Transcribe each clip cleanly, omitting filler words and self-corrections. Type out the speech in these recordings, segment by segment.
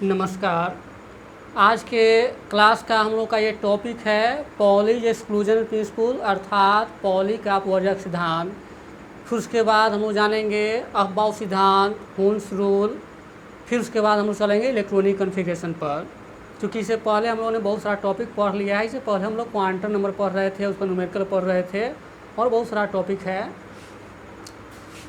नमस्कार। आज के क्लास का हम लोग का ये टॉपिक है पॉलीज एक्सक्लूजन प्रिंसिपल अर्थात पॉली का अपवर्जक सिद्धांत। फिर उसके बाद हम लोग जानेंगे अफबाउ सिद्धांत, हुन्स रूल। फिर उसके बाद हम लोग चलेंगे इलेक्ट्रॉनिक कॉन्फ़िगरेशन पर। क्योंकि इससे पहले हम लोगों ने बहुत सारा टॉपिक पढ़ लिया है। इससे पहले हम लोग क्वांटम नंबर पढ़ रहे थे, उस पर न्यूमेरिकल पढ़ रहे थे और बहुत सारा टॉपिक है।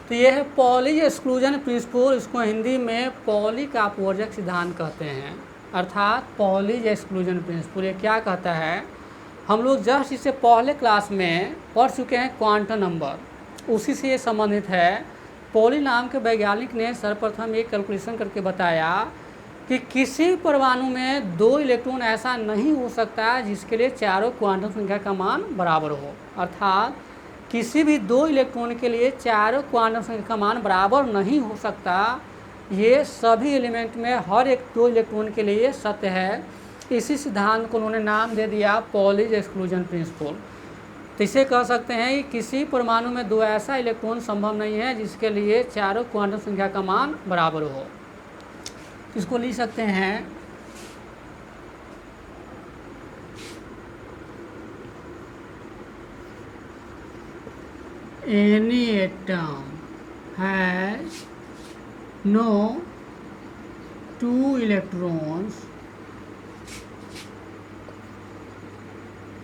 तो ये है पॉलीज एक्सक्लूजन प्रिंसिपल। इसको हिंदी में पॉली का अपवर्जक सिद्धांत कहते हैं अर्थात पॉलीज एक्सक्लूजन प्रिंसिपल। ये क्या कहता है, हम लोग जस्ट इससे पहले क्लास में पढ़ चुके हैं क्वांटम नंबर, उसी से ये संबंधित है। पॉली नाम के वैज्ञानिक ने सर्वप्रथम ये कैलकुलेशन करके बताया कि किसी परमाणु में 2 इलेक्ट्रॉन ऐसा नहीं हो सकता जिसके लिए चारों क्वांटम संख्या का मान बराबर हो। अर्थात किसी भी 2 इलेक्ट्रॉन के लिए चारों क्वांटम संख्या का मान बराबर नहीं हो सकता। ये सभी एलिमेंट में हर एक 2 इलेक्ट्रॉन के लिए सत्य है। इसी सिद्धांत को उन्होंने नाम दे दिया पॉलीज एक्सक्लूजन प्रिंसिपल। तो इसे कह सकते हैं कि किसी परमाणु में 2 ऐसा इलेक्ट्रॉन संभव नहीं है जिसके लिए चारों क्वांटम संख्या का मान बराबर हो। इसको लिख सकते हैं any atom has no 2 electrons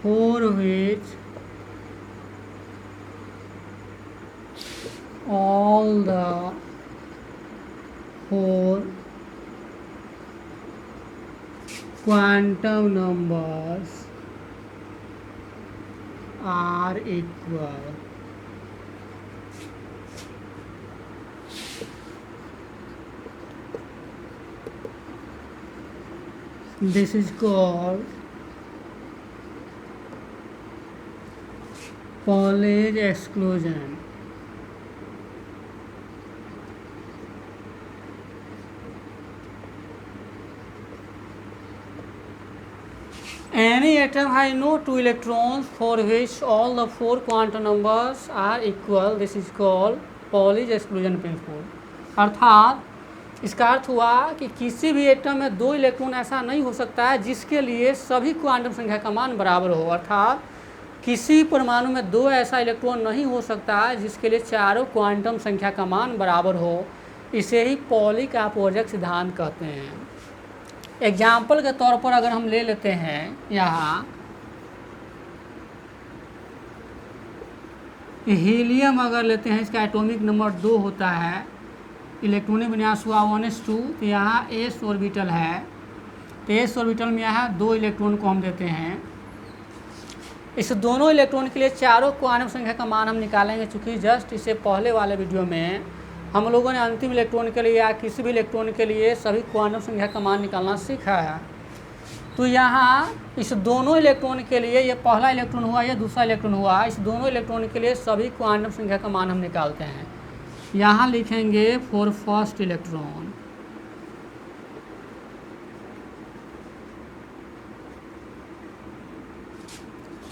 for which all the 4 quantum numbers are equal. This is called Pawley's exclusion. Any atom has no 2 electrons for which all the 4 quantum numbers are equal. This is called Pawley's exclusion principle. अर्थात इसका अर्थ हुआ कि किसी भी atom में 2 electron ऐसा नहीं हो सकता है जिसके लिए सभी क्वांटम संख्या का मान बराबर हो। अर्थात किसी परमाणु में 2 ऐसा इलेक्ट्रॉन नहीं हो सकता है जिसके लिए चारों क्वांटम संख्या का मान बराबर हो। इसे ही पॉली का अपवर्जक सिद्धांत कहते हैं। एग्जाम्पल के तौर पर अगर हम ले लेते हैं, यहाँ हीलियम अगर लेते हैं, इसका एटॉमिक नंबर 2 होता है, इलेक्ट्रॉनिक विन्यास हुआ 1s2। तो यहाँ s ऑर्बिटल है, तो s ऑर्बिटल में यहाँ 2 इलेक्ट्रॉन को हम देते हैं। इस दोनों इलेक्ट्रॉन के लिए चारों क्वांटम संख्या का मान हम निकालेंगे। चूँकि जस्ट इससे पहले वाले वीडियो में हम लोगों ने अंतिम इलेक्ट्रॉन के लिए या किसी भी इलेक्ट्रॉन के लिए सभी क्वांटम संख्या का मान निकालना सीखा है। तो यहाँ इस दोनों इलेक्ट्रॉन के लिए, ये पहला इलेक्ट्रॉन हुआ, ये दूसरा इलेक्ट्रॉन हुआ, इस दोनों इलेक्ट्रॉन के लिए सभी क्वांटम संख्या का मान हम निकालते हैं। यहाँ लिखेंगे फॉर फर्स्ट इलेक्ट्रॉन,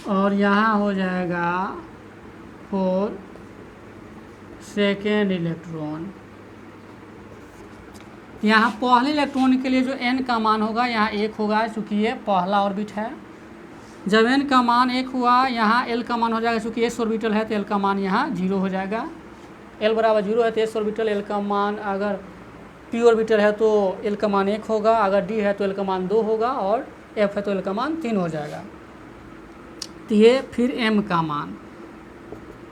और यहाँ हो जाएगा फॉर सेकेंड इलेक्ट्रॉन। यहाँ पहले इलेक्ट्रॉन के लिए जो n का मान होगा यहाँ 1 होगा, चूँकि ये पहला ऑर्बिट है। जब n का मान 1 हुआ, यहाँ l का मान हो जाएगा, चूँकि s ऑर्बिटल है तो l का मान यहाँ 0 हो जाएगा। l बराबर 0 है तो s ऑर्बिटल, l का मान अगर p ऑर्बिटल है तो l का मान 1 होगा, अगर d है तो l का मान 2 होगा, और f है तो l का मान 3 हो जाएगा। तो ये फिर m का मान,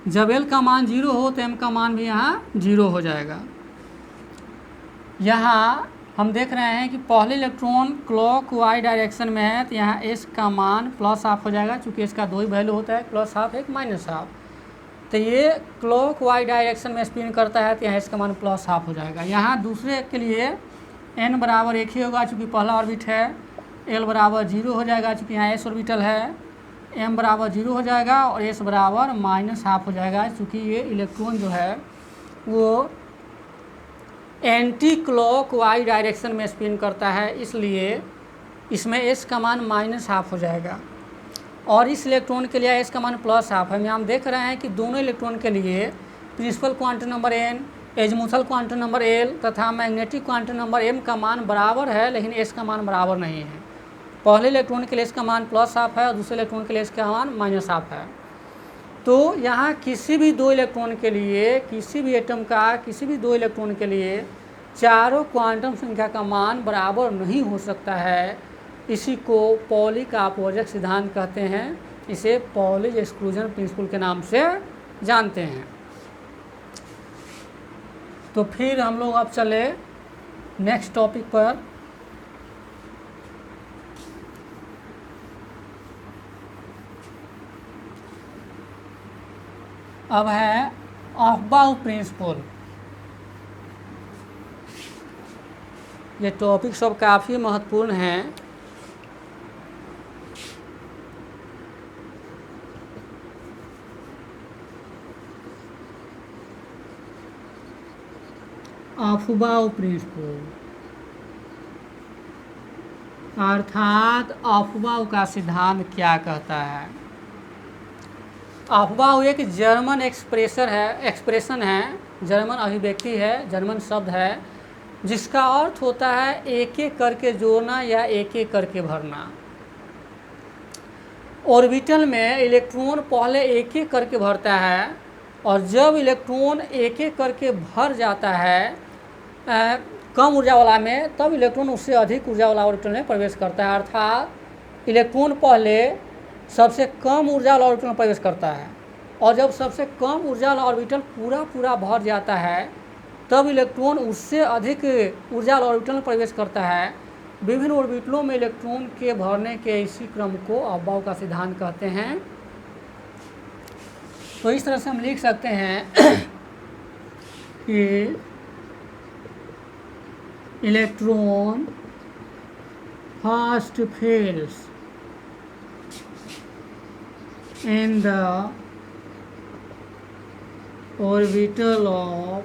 जब l का मान 0 हो तो m का मान भी यहाँ 0 हो जाएगा। यहाँ हम देख रहे हैं कि पहले इलेक्ट्रॉन क्लॉक वाई डायरेक्शन में है, तो यहाँ s का मान +½ हो जाएगा, चूँकि इसका 2 ही वैल्यू होता है, +½ एक -½ तो ये क्लॉक वाई डायरेक्शन में स्पिन करता है, तो यहाँ इसका मान +½ हो जाएगा। यहाँ दूसरे के लिए n बराबर 1 ही होगा, चूँकि पहला ऑर्बिट है। l बराबर 0 हो जाएगा, चूँकि यहाँ s ऑर्बिटल है। m बराबर 0 हो जाएगा और s बराबर -½ हो जाएगा, चूँकि ये इलेक्ट्रॉन जो है वो एंटी क्लॉक वाई डायरेक्शन में स्पिन करता है, इसलिए इसमें s का मान -½ हो जाएगा। और इस इलेक्ट्रॉन के लिए s का मान +½ है। हम देख रहे हैं कि दोनों इलेक्ट्रॉन के लिए principal quantum number n, azimuthal quantum number L तथा मैग्नेटिक क्वांटम नंबर M का मान बराबर है, लेकिन S का मान बराबर नहीं है। पहले इलेक्ट्रॉन के लिए S का मान +12 है और दूसरे इलेक्ट्रॉन के लिए S का मान -12 है। तो यहाँ किसी भी दो इलेक्ट्रॉन के लिए, किसी भी एटम का किसी भी दो इलेक्ट्रॉन के लिए चारों क्वांटम संख्या का मान बराबर नहीं हो सकता है। इसी को पॉली का अपवर्जक सिद्धांत कहते हैं। इसे पॉलीज एक्सक्लूजन प्रिंसिपल के नाम से जानते हैं। तो फिर हम लोग अब चले नेक्स्ट टॉपिक पर। अब है अफबाउ प्रिंसिपल। ये टॉपिक सब काफ़ी महत्वपूर्ण हैं। अफबाउ प्रिंसिपल अर्थात अफबाउ का सिद्धांत क्या कहता है। अफबाउ एक जर्मन एक्सप्रेशन है, जर्मन अभिव्यक्ति है, जर्मन शब्द है, जिसका अर्थ होता है एक एक करके जोड़ना या एक एक करके भरना। ऑर्बिटल में इलेक्ट्रॉन पहले एक एक करके भरता है और जब इलेक्ट्रॉन एक एक करके भर जाता है कम ऊर्जा वाला में, तब इलेक्ट्रॉन उससे अधिक ऊर्जा वाला ऑर्बिटल में प्रवेश करता है। अर्थात इलेक्ट्रॉन पहले सबसे कम ऊर्जा वाला ऑर्बिटल में प्रवेश करता है और जब सबसे कम ऊर्जा वाला ऑर्बिटल पूरा भर जाता है, तब इलेक्ट्रॉन उससे अधिक ऊर्जा वाला ऑर्बिटल में प्रवेश करता है। विभिन्न ऑर्बिटलों में इलेक्ट्रॉन के भरने के इसी क्रम को अफबाउ का सिद्धांत कहते हैं। तो इस तरह से हम लिख सकते हैं कि electron first fills in the orbital of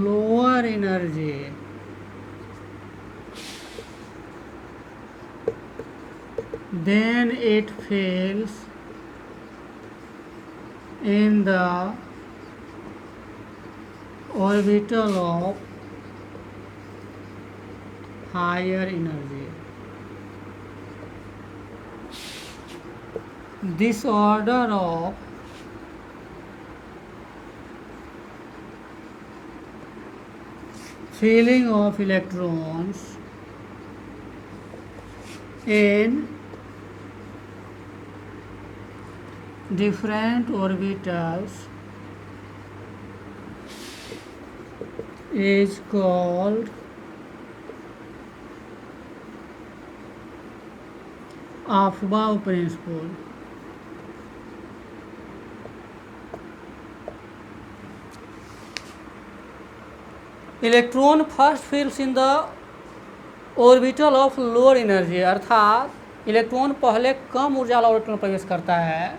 lower energy then it fills in the orbital of higher energy. This order of filling of electrons in different orbitals is called aufbau principle. Electron first fills in the orbital of lower energy, अर्थात electron पहले कम ऊर्जा वाला orbital में प्रवेश करता है।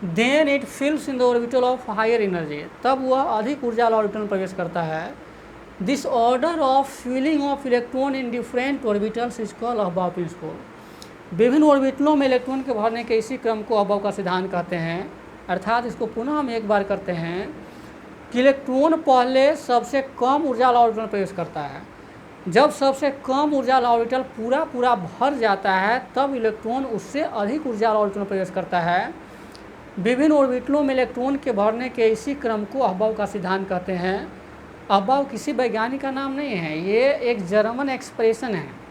Then it fills in the orbital of higher energy, तब वह अधिक ऊर्जा वाला ऑर्बिटल में प्रवेश करता है। This order of filling of electron in different orbitals is called aufbau principle. विभिन्न ऑर्बिटलों में इलेक्ट्रॉन के भरने के इसी क्रम को अफबाउ का सिद्धांत कहते हैं। अर्थात इसको पुनः हम एक बार करते हैं कि इलेक्ट्रॉन पहले सबसे कम ऊर्जा वाला ऑर्बिटल में प्रवेश करता है। जब सबसे कम ऊर्जा वाला ऑर्बिटल पूरा भर जाता है, तब इलेक्ट्रॉन उससे अधिक ऊर्जा वाला ऑर्बिटल में प्रवेश करता है। विभिन्न ऑर्बिटलों में इलेक्ट्रॉन के भरने के इसी क्रम को अफबाउ का सिद्धांत कहते हैं। अफबाउ किसी वैज्ञानिक का नाम नहीं है, ये एक जर्मन एक्सप्रेशन है,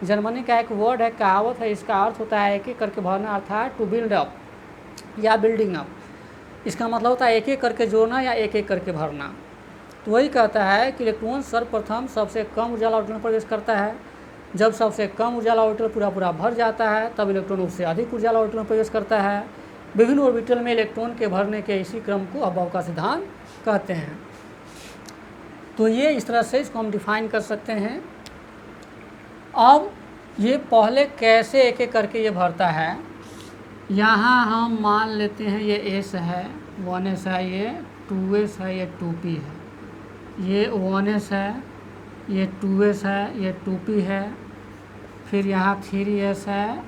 जर्मनी का एक वर्ड है, कहावत है। इसका अर्थ होता है एक एक करके भरना, अर्थात टू बिल्ड अप या बिल्डिंग अप। इसका मतलब होता है एक एक करके जोड़ना या एक एक करके भरना। तो वही कहता है कि इलेक्ट्रॉन सर्वप्रथम सबसे कम ऊर्जा वाला ऑर्बिटल में प्रवेश करता है। जब सबसे कम ऊर्जा वाला ऑर्बिटल पूरा भर जाता है, तब इलेक्ट्रॉन उससे अधिक ऊर्जा वाला ऑर्बिटल में प्रवेश करता है। विभिन्न ऑर्बिटल में इलेक्ट्रॉन के भरने के इसी क्रम को अफबाउ का सिद्धांत कहते हैं। तो ये इस तरह से इसको हम डिफाइन कर सकते हैं। अब ये पहले कैसे एक एक करके ये भरता है, यहाँ हम मान लेते हैं ये एस है, 1s है, ये 2s है, ये 2p है, ये 1s है, ये 2s है, ये 2p है, फिर यहाँ 3s है,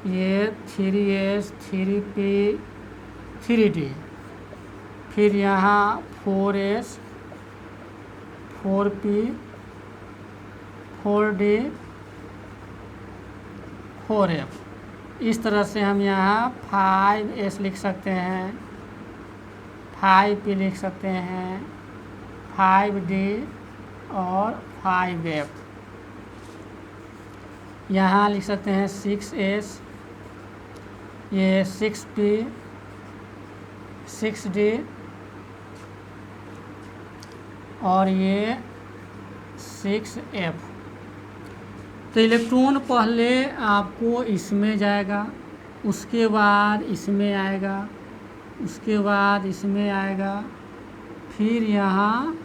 ये 3s, 3p, 3d। फिर यहाँ 4s 4p 4d 4f। इस तरह से हम यहाँ 5s लिख सकते हैं, 5p लिख सकते हैं, 5d और 5f। यहाँ लिख सकते हैं 6s, ये 6p 6d और ये 6f। तो इलेक्ट्रॉन पहले आपको इसमें जाएगा, उसके बाद इसमें आएगा, उसके बाद इसमें आएगा, फिर यहाँ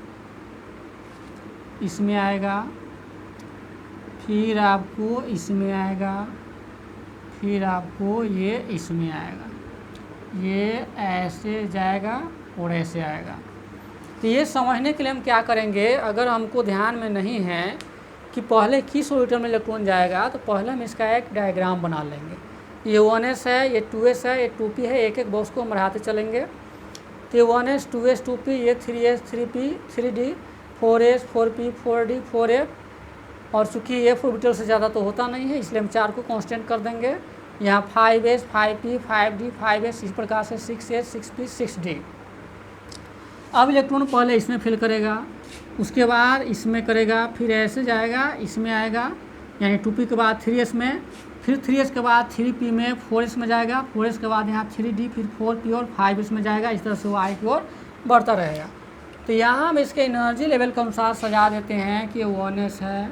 इसमें आएगा, फिर आपको इसमें आएगा, फिर आपको ये इसमें आएगा, ये ऐसे जाएगा और ऐसे आएगा। तो ये समझने के लिए हम क्या करेंगे, अगर हमको ध्यान में नहीं है कि पहले किस ऑर्बिटल में इलेक्ट्रॉन जाएगा, तो पहले हम इसका एक डायग्राम बना लेंगे। ये 1s है, ये 2s है, ये 2p है, एक एक बॉक्स को हम बढ़ाते चलेंगे। तो ये 1s 2s 2p, ये 3s 3p 3d 4s 4p 4d 4f। और चूँकि ये ऑर्बिटल से ज़्यादा तो होता नहीं है, इसलिए हम 4 को कांस्टेंट कर देंगे। यहाँ 5s 5p 5d 5s, इस प्रकार से 6s 6p 6d। अब इलेक्ट्रॉन पहले इसमें फिल करेगा, उसके बाद इसमें करेगा, फिर ऐसे जाएगा, इसमें आएगा, यानी 2p के बाद 3s में, फिर 3s के बाद 3p में, 4s में जाएगा, 4s के बाद यहाँ 3d, फिर 4p और 5s में जाएगा। इस तरह से वो आगे की ओर बढ़ता रहेगा। तो यहाँ हम इसके एनर्जी लेवल के अनुसार सजा देते हैं कि 1s है,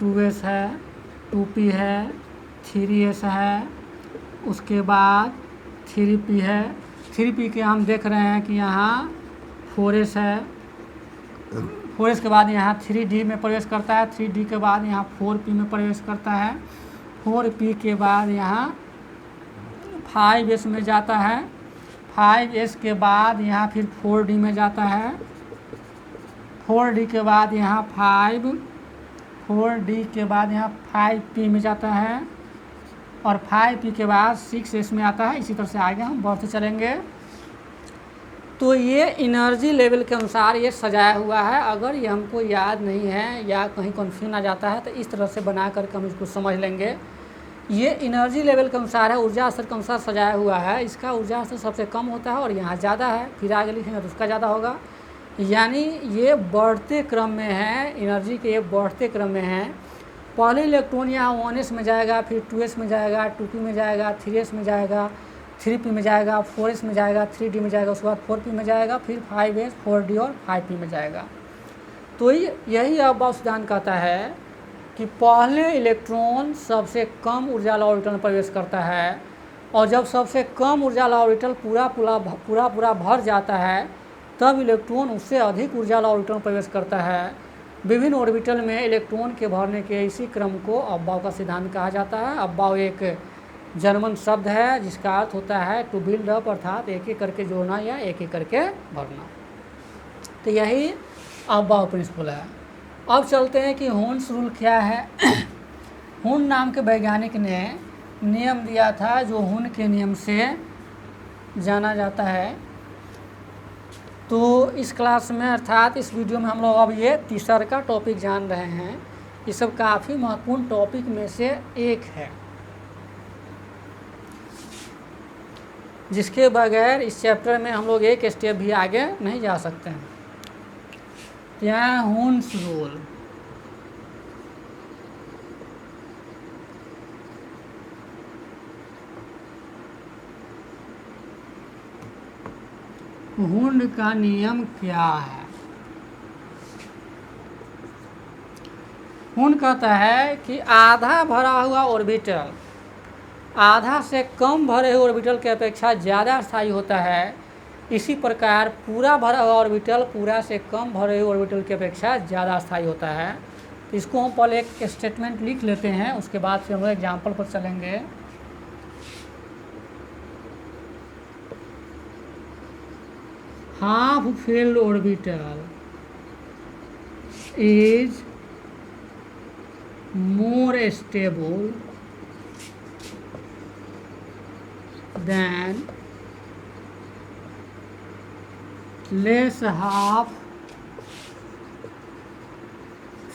2s है, 2p है, 3s है, उसके बाद 3p है। 3p के हम देख रहे हैं कि यहाँ 4s है, 4s के बाद यहाँ 3d में प्रवेश करता है, 3d के बाद यहाँ 4p में प्रवेश करता है, 4p के बाद यहाँ 5s में जाता है, 5s के बाद यहाँ फिर 4d में जाता है, 4d के बाद यहाँ 4d के बाद यहाँ 5p में जाता है, और 5p के बाद 6s में आता है। इसी तरह से आगे हम बढ़ते चलेंगे। तो ये एनर्जी लेवल के अनुसार ये सजाया हुआ है। अगर ये हमको याद नहीं है या कहीं कन्फ्यूजन आ जाता है तो इस तरह से बना करके हम इसको समझ लेंगे। ये एनर्जी लेवल के अनुसार है, ऊर्जा स्तर के अनुसार सजाया हुआ है। इसका ऊर्जा स्तर सबसे कम होता है और यहाँ ज़्यादा है, फिर आगे लिखेंगे तो उसका ज़्यादा होगा। यानी ये बढ़ते क्रम में है, एनर्जी के ये बढ़ते क्रम में है। पहले इलेक्ट्रॉन यहाँ 1s में जाएगा, फिर 2s में जाएगा, 2p में जाएगा, 3s में जाएगा, 3p में जाएगा, 4s में जाएगा, 3d में जाएगा, उसके बाद 4p में जाएगा, फिर 5s 4d और 5p में जाएगा। तो यही अब्बाउ सिद्धांत कहता है कि पहले इलेक्ट्रॉन सबसे कम ऊर्जा वाला ऑर्बिटल में प्रवेश करता है, और जब सबसे कम ऊर्जा वाला ऑर्बिटल पूरा भर जाता है तब इलेक्ट्रॉन उससे अधिक ऊर्जा वाला ऑर्बिटल में प्रवेश करता है। विभिन्न ऑर्बिटल में इलेक्ट्रॉन के भरने के इसी क्रम को अब्बाउ का सिद्धांत कहा जाता है। अब्बाउ एक जर्मन शब्द है जिसका अर्थ होता है टू बिल्ड अप, अर्थात एक एक करके जोड़ना या एक एक करके भरना। तो यही अब्बाउ प्रिंसिपल है। अब चलते हैं कि होन्स रूल क्या है। हुन नाम के वैज्ञानिक ने नियम दिया था जो हुन के नियम से जाना जाता है। तो इस क्लास में अर्थात इस वीडियो में हम लोग अब ये तीसरा का टॉपिक जान रहे हैं। ये सब काफ़ी महत्वपूर्ण टॉपिक में से एक है जिसके बगैर इस चैप्टर में हम लोग एक स्टेप भी आगे नहीं जा सकते हैं। यहाँ हुन्स रूल, हुन का नियम क्या है। हुन कहता है कि आधा भरा हुआ ऑर्बिटल आधा से कम भरे हुए ऑर्बिटल की अपेक्षा ज़्यादा स्थायी होता है। इसी प्रकार पूरा भरा हुआ ऑर्बिटल पूरा से कम भरे हुए ऑर्बिटल की अपेक्षा ज़्यादा स्थायी होता है। तो इसको हम पहले एक स्टेटमेंट लिख लेते हैं, उसके बाद फिर हम लोग एग्जाम्पल पर चलेंगे। Half filled orbital is more stable than less half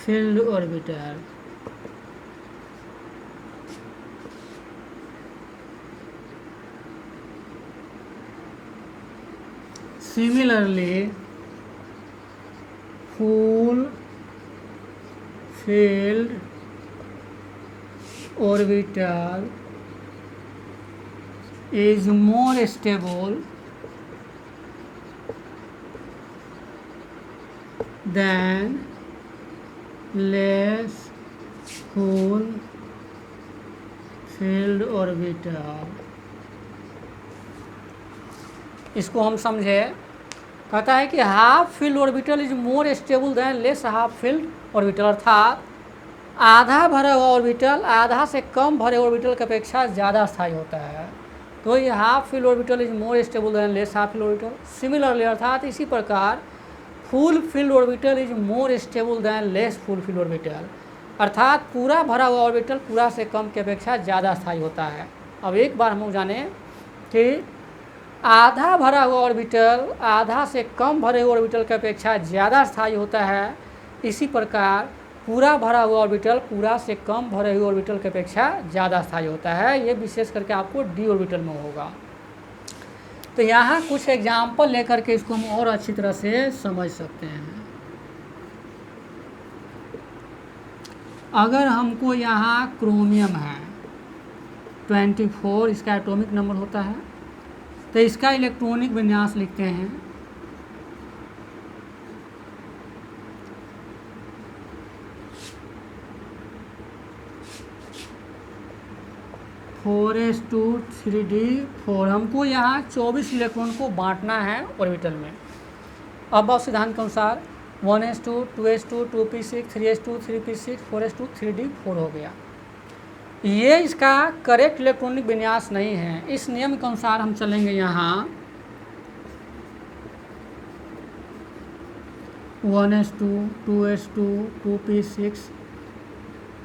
filled orbital. Similarly, full filled orbital is more stable than less full filled orbital. इसको हम समझे, कहता है कि half filled orbital is more stable than less half filled orbital, अर्थात आधा भरा हुआ ऑर्बिटल आधा से कम भरे ऑर्बिटल की अपेक्षा ज़्यादा स्थायी होता है। तो ये half filled orbital is more stable than less half filled orbital. Similarly, अर्थात इसी प्रकार full filled orbital is more stable than less full filled orbital, अर्थात पूरा भरा हुआ ऑर्बिटल पूरा से कम की अपेक्षा ज़्यादा स्थायी होता है। अब एक बार हम लोग जाने कि आधा भरा हुआ ऑर्बिटल आधा से कम भरे हुए ऑर्बिटल की अपेक्षा ज़्यादा स्थायी होता है, इसी प्रकार पूरा भरा हुआ ऑर्बिटल पूरा से कम भरे हुए ऑर्बिटल की अपेक्षा ज़्यादा स्थायी होता है। ये विशेष करके आपको डी ऑर्बिटल में होगा। तो यहाँ कुछ एग्जाम्पल लेकर के इसको हम और अच्छी तरह से समझ सकते हैं। अगर हमको यहाँ क्रोमियम है 24, इसका एटॉमिक नंबर होता है, तो इसका इलेक्ट्रॉनिक विन्यास लिखते हैं। फोर एस टू 3d4, हमको यहाँ 24 इलेक्ट्रॉन को बांटना है ऑर्बिटल में। अब सिद्धांत के अनुसार 1s2 2s2 2p6 3s2 3p6 4s2 3d4 हो गया। ये इसका करेक्ट इलेक्ट्रॉनिक विन्यास नहीं है। इस नियम के अनुसार हम चलेंगे यहाँ 1s2 2s2 2p6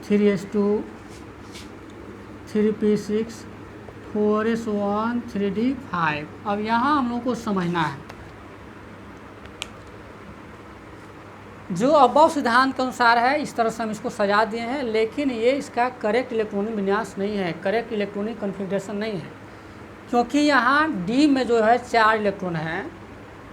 3s2 3p6 4s1 3d5। अब यहाँ हम लोग को समझना है, जो अबव सिद्धांत के अनुसार है इस तरह से हम इसको सजा दिए हैं, लेकिन ये इसका करेक्ट इलेक्ट्रॉनिक विन्यास नहीं है, करेक्ट इलेक्ट्रॉनिक कॉन्फ़िगरेशन नहीं है, क्योंकि यहाँ डी में जो है 4 इलेक्ट्रॉन है।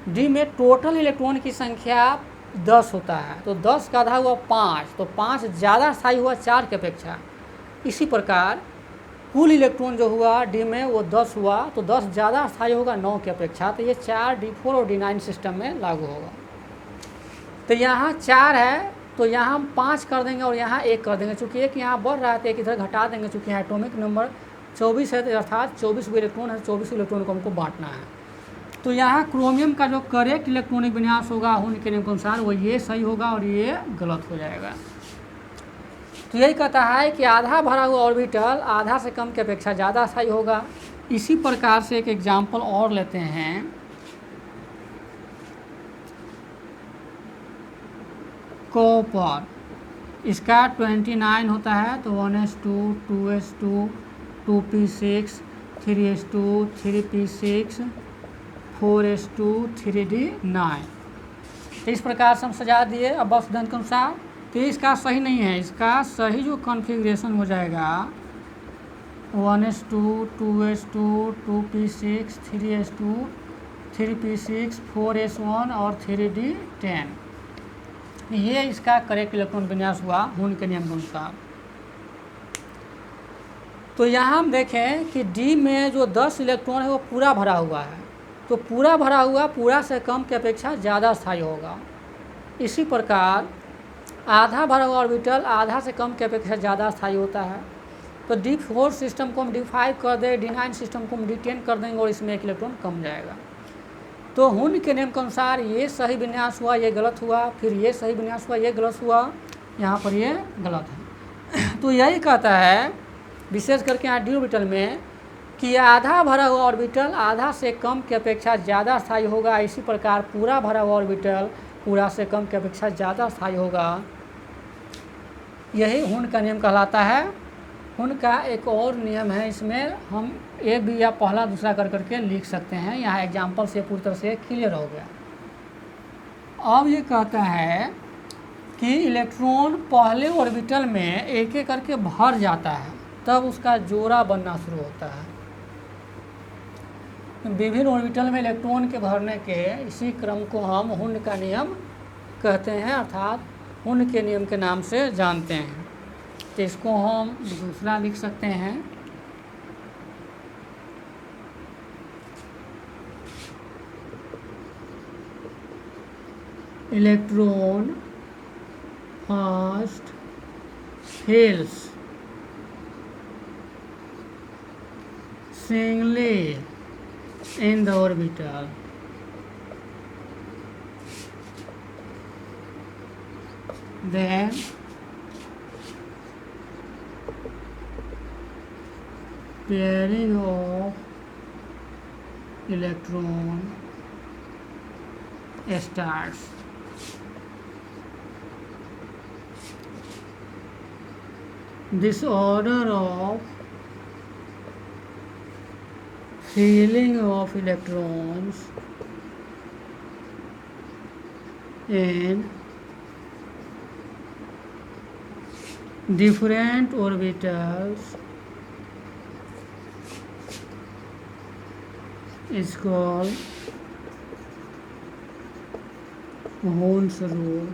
डी में टोटल इलेक्ट्रॉन की संख्या 10 होता है, तो 10 का आधा हुआ 5, तो 5 ज़्यादा स्थायी हुआ 4 की अपेक्षा। इसी प्रकार कुल इलेक्ट्रॉन जो हुआ डी में वो 10 हुआ, तो 10 ज़्यादा स्थायी होगा 9 की अपेक्षा, तो ये 4 D4 और D9 सिस्टम में लागू होगा। तो यहाँ 4 है, तो यहाँ हम 5 कर देंगे और यहाँ 1 कर देंगे, चूँकि एक यहाँ बढ़ रहा है तो एक इधर घटा देंगे, चूँकि यहाँ एटॉमिक नंबर 24 है, तो अर्थात 24 इलेक्ट्रॉन है, 24 इलेक्ट्रॉन को हमको बांटना है। तो यहाँ क्रोमियम का जो करेक्ट इलेक्ट्रॉनिक विन्यास होगा हुन के नियम के अनुसार वो ये सही होगा और ये गलत हो जाएगा। तो यही कहता है कि आधा भरा हुआ ऑर्बिटल आधा से कम की अपेक्षा ज़्यादा स्थायी होगा। इसी प्रकार से एक एग्जाम्पल और लेते हैं। कॉपर, इसका 29 होता है, तो 1s2 2s2 2p6 3s2 3p6 4s2 3d9। तो इस प्रकार से हम सजा दिए अब सिद्धांत के अनुसार। तो इसका सही नहीं है, इसका सही जो कॉन्फ़िगरेशन हो जाएगा 1s2 2s2 2p6 3s2 3p6 4s1 और 3d10, ये इसका करेक्ट इलेक्ट्रॉन विन्यास हुआ हुन के नियम के अनुसार। तो यहाँ हम देखें कि डी में जो 10 इलेक्ट्रॉन है वो पूरा भरा हुआ है, तो पूरा भरा हुआ पूरा से कम की अपेक्षा ज़्यादा स्थायी होगा। इसी प्रकार आधा भरा हुआ ऑर्बिटल आधा से कम की अपेक्षा ज़्यादा स्थायी होता है। तो D4 सिस्टम को हम D5 कर दें, D9 सिस्टम को हम D10 कर देंगे और इसमें 1 इलेक्ट्रॉन कम जाएगा। तो हुन के नियम के अनुसार ये सही विन्यास हुआ, ये गलत हुआ, फिर ये सही विन्यास हुआ, ये गलत हुआ, यहाँ पर ये गलत है। तो यही कहता है विशेष करके यहाँ डी ऑर्बिटल में कि आधा भरा हुआ ऑर्बिटल आधा से कम की अपेक्षा ज़्यादा स्थायी होगा। इसी प्रकार पूरा भरा हुआ ऑर्बिटल पूरा से कम की अपेक्षा ज़्यादा स्थायी होगा। यही हुन का नियम कहलाता है। हुन का एक और नियम है, इसमें हम एक भी या पहला दूसरा कर करके लिख सकते हैं। यहाँ एग्जाम्पल से पूरी तरह से क्लियर हो गया। अब ये कहता है कि इलेक्ट्रॉन पहले ऑर्बिटल में एक एक करके भर जाता है, तब उसका जोड़ा बनना शुरू होता है। विभिन्न ऑर्बिटल में इलेक्ट्रॉन के भरने के इसी क्रम को हम हुन का नियम कहते हैं, अर्थात हुन के नियम के नाम से जानते हैं। तो इसको हम दूसरा लिख सकते हैं, electron first fills singly in the orbital, then pairing of electron starts. This order of filling of electrons in different orbitals is called Hund's rule.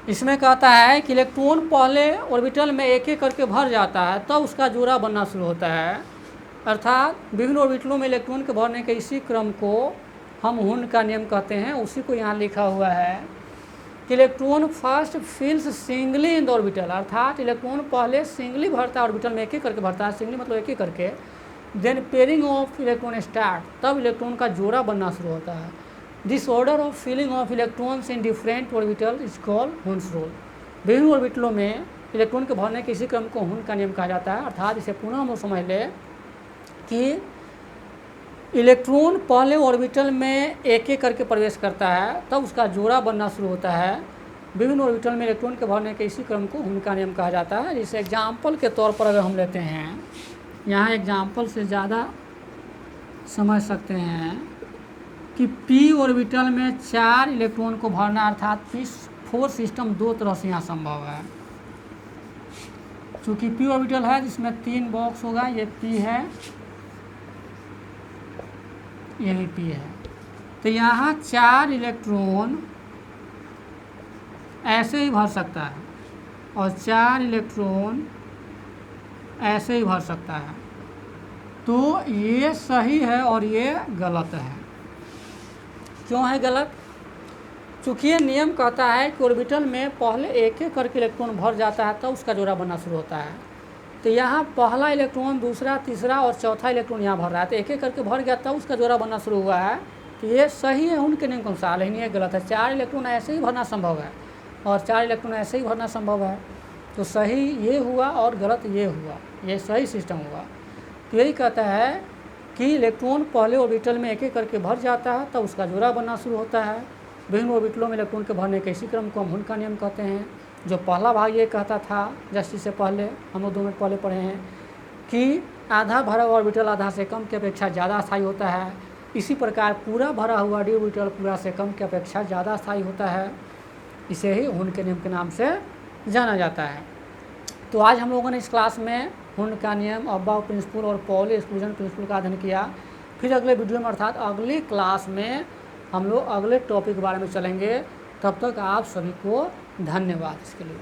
इसमें कहता है कि इलेक्ट्रॉन पहले ऑर्बिटल में एक एक करके भर जाता है, तब उसका जोड़ा बनना शुरू होता है। अर्थात विभिन्न ऑर्बिटलों में इलेक्ट्रॉन के भरने के इसी क्रम को हम हुन का नियम कहते हैं। उसी को यहाँ लिखा हुआ है कि electron first fills singly in the orbital, अर्थात इलेक्ट्रॉन पहले सिंगली भरता है, ऑर्बिटल में एक एक करके भरता है, सिंगली मतलब एक एक करके। Then pairing of electron start, तब इलेक्ट्रॉन का जोड़ा बनना शुरू होता है। This order of filling of electrons in different orbital is called Hund's rule. विभिन्न ऑर्बिटलों में इलेक्ट्रॉन के भरने के इसी क्रम को हुन का नियम कहा जाता है। अर्थात इसे पुनः हम समझ लें कि इलेक्ट्रॉन पहले ऑर्बिटल में एक एक करके प्रवेश करता है, तब उसका जोड़ा बनना शुरू होता है। विभिन्न ऑर्बिटल में इलेक्ट्रॉन के भरने के इसी क्रम को हुन का नियम कहा जाता है। जैसे एग्जाम्पल के तौर पर अगर हम लेते हैं, यहाँ एग्जाम्पल से ज़्यादा समझ सकते हैं कि p ऑर्बिटल में 4 इलेक्ट्रॉन को भरना, अर्थात p4 सिस्टम दो तरह से यहाँ संभव है। चूँकि p ऑर्बिटल है जिसमें 3 बॉक्स होगा, ये p है, ये भी p है, तो यहाँ 4 इलेक्ट्रॉन ऐसे ही भर सकता है और 4 इलेक्ट्रॉन ऐसे ही भर सकता है। तो ये सही है और ये गलत है। क्यों है गलत? चूँकि ये नियम कहता है कि ऑर्बिटल में पहले एक एक करके इलेक्ट्रॉन भर जाता है, तब उसका जोड़ा बनना शुरू होता है। तो यहाँ पहला इलेक्ट्रॉन, दूसरा, तीसरा और चौथा इलेक्ट्रॉन यहाँ भर रहा है, तो एक एक करके भर गया, तब उसका जोड़ा बनना शुरू हुआ है। तो ये सही है उनके नियम के अनुसार, लेकिन ये गलत है। 4 इलेक्ट्रॉन ऐसे ही भरना संभव है और 4 इलेक्ट्रॉन ऐसे ही भरना संभव है। तो सही ये हुआ और गलत ये हुआ, ये सही सिस्टम हुआ। तो यही कहता है कि इलेक्ट्रॉन पहले ऑर्बिटल में एक एक करके भर जाता है, तब उसका जोड़ा बनना शुरू होता है। विभिन्न ऑर्बिटलों में इलेक्ट्रॉन के भरने के इसी क्रम को हम हुन का नियम कहते हैं। जो पहला भाग ये कहता था, जस्ट इससे पहले हम लोग 2 मिनट पहले पढ़े हैं कि आधा भरा हुआ ऑर्बिटल आधा से कम की अपेक्षा ज़्यादा स्थायी होता है। इसी प्रकार पूरा भरा हुआ डी ऑर्बिटल पूरा से कम की अपेक्षा ज़्यादा स्थायी होता है। इसे ही हुन के नियम के नाम से जाना जाता है। तो आज हम लोगों ने इस क्लास में हुन का नियम, अब्बाउ प्रिंसिपल और पॉली एक्सक्लूजन प्रिंसिपल का अध्ययन किया। फिर अगले वीडियो में अर्थात अगली क्लास में हम लोग अगले टॉपिक के बारे में चलेंगे। तब तक आप सभी को धन्यवाद इसके लिए।